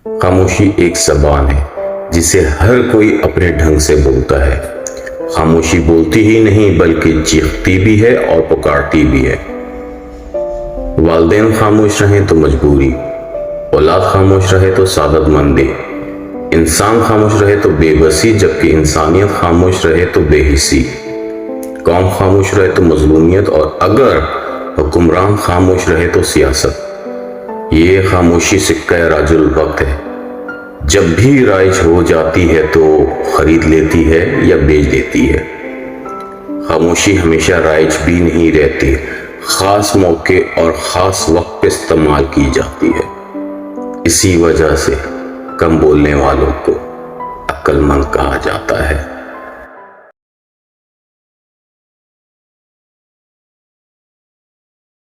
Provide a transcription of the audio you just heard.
خاموشی ایک زبان ہے جسے ہر کوئی اپنے ڈھنگ سے بولتا ہے۔ خاموشی بولتی ہی نہیں بلکہ چیختی بھی ہے اور پکارتی بھی ہے۔ والدین خاموش رہیں تو مجبوری، اولاد خاموش رہے تو سعادت مندی، انسان خاموش رہے تو بے بسی، جبکہ انسانیت خاموش رہے تو بے حسی، قوم خاموش رہے تو مظلومیت، اور اگر حکمران خاموش رہے تو سیاست۔ یہ خاموشی سکہ راج الوقت ہے، جب بھی رائج ہو جاتی ہے تو خرید لیتی ہے یا بیچ دیتی ہے۔ خاموشی ہمیشہ رائج بھی نہیں رہتی، خاص موقع اور خاص وقت پہ استعمال کی جاتی ہے۔ اسی وجہ سے کم بولنے والوں کو عقل مند کہا جاتا ہے۔